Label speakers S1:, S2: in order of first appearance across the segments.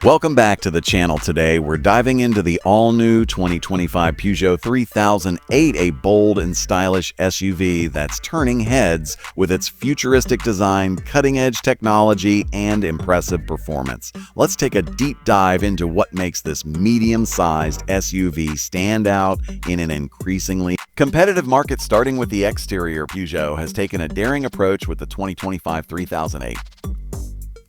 S1: Welcome back to the channel. Today we're diving into the all-new 2025 Peugeot 3008, a bold and stylish SUV that's turning heads with its futuristic design, cutting-edge technology, and impressive performance. Let's take a deep dive into what makes this medium-sized SUV stand out in an increasingly competitive market. Starting with the exterior, Peugeot has taken a daring approach with the 2025 3008.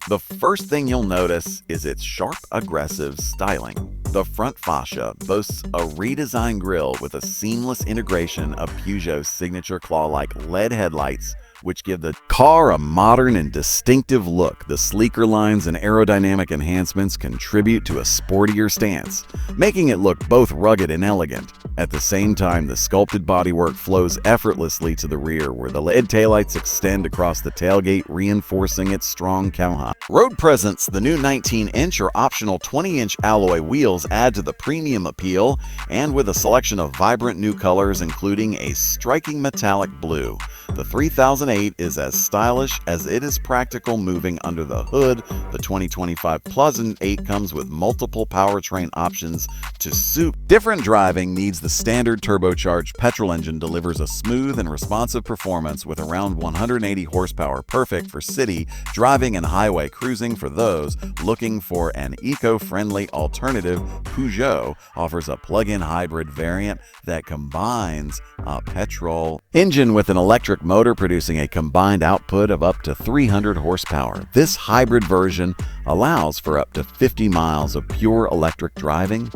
S1: The first thing you'll notice is its sharp, aggressive styling. The front fascia boasts a redesigned grille with a seamless integration of Peugeot's signature claw-like LED headlights, which give the car a modern and distinctive look. The sleeker lines and aerodynamic enhancements contribute to a sportier stance, making it look both rugged and elegant. At the same time, the sculpted bodywork flows effortlessly to the rear, where the LED taillights extend across the tailgate, reinforcing its strong cowhide. Road presence: the new 19-inch or optional 20-inch alloy wheels add to the premium appeal, and with a selection of vibrant new colors, including a striking metallic blue. The 3008 is as stylish as it is practical. Moving under the hood, the 2025 Plus 8 comes with multiple powertrain options to suit different driving needs. The standard turbocharged petrol engine delivers a smooth and responsive performance with around 180 horsepower, perfect for city driving and highway cruising. For those looking for an eco-friendly alternative, Peugeot offers a plug-in hybrid variant that combines a petrol engine with an electric motor, producing a combined output of up to 300 horsepower. This hybrid version allows for up to 50 miles of pure electric driving,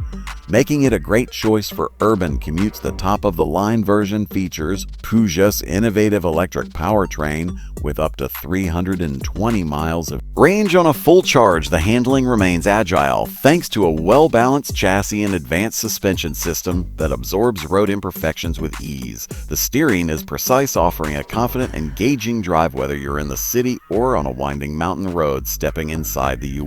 S1: making it a great choice for urban commutes. The top-of-the-line version features Peugeot's innovative electric powertrain with up to 320 miles of range on a full charge. The handling remains agile thanks to a well-balanced chassis and advanced suspension system that absorbs road imperfections with ease. The steering is precise, offering a confident, engaging drive whether you're in the city or on a winding mountain road. Stepping inside the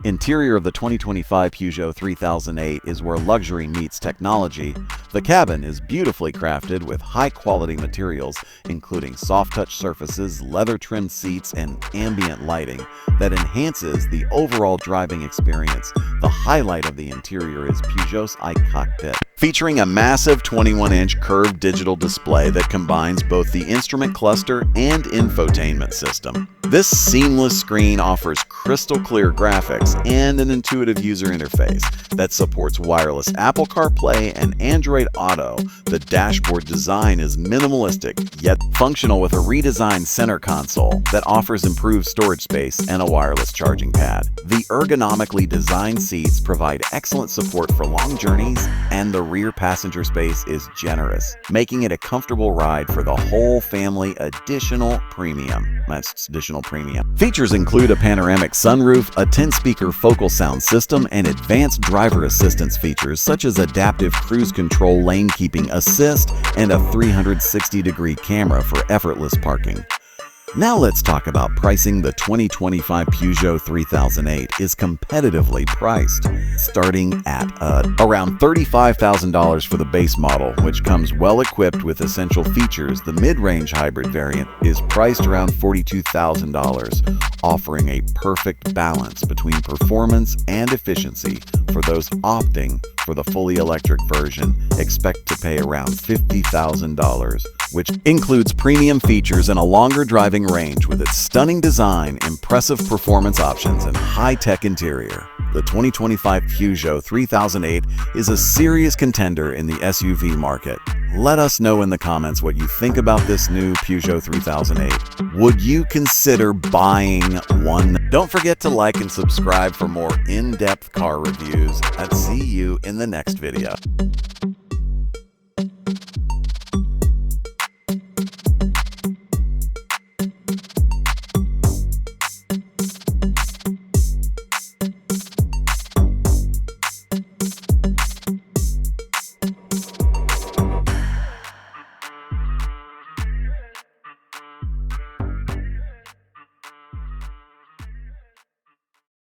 S1: interior of the 2025 Peugeot 3008 is where luxury meets technology. The cabin is beautifully crafted with high-quality materials, including soft-touch surfaces, leather-trimmed seats, and ambient lighting that enhances the overall driving experience. The highlight of the interior is Peugeot's iCockpit, featuring a massive 21-inch curved digital display that combines both the instrument cluster and infotainment system. This seamless screen offers crystal-clear graphics and an intuitive user interface that supports wireless Apple CarPlay and Android Auto. The dashboard design is minimalistic yet functional, with a redesigned center console that offers improved storage space and a wireless charging pad. The ergonomically designed seats provide excellent support for long journeys, and the rear passenger space is generous, making it a comfortable ride for the whole family. Additional premium features include a panoramic sunroof, a 10-speaker focal sound system, and advanced driver assistance features such as adaptive cruise control, lane keeping assist, and a 360-degree camera for effortless parking. Now let's talk about pricing. The 2025 Peugeot 3008 is competitively priced, starting at around $35,000 for the base model, which comes well equipped with essential features. The mid-range hybrid variant is priced around $42,000, offering a perfect balance between performance and efficiency. For those opting for the fully electric version, expect to pay around $50,000, which includes premium features and a longer driving range. With its stunning design, impressive performance options, and high-tech interior, the 2025 Peugeot 3008 is a serious contender in the SUV market. Let us know in the comments what you think about this new Peugeot 3008. Would you consider buying one? Don't forget to like and subscribe for more in-depth car reviews. I'll see you in the next video.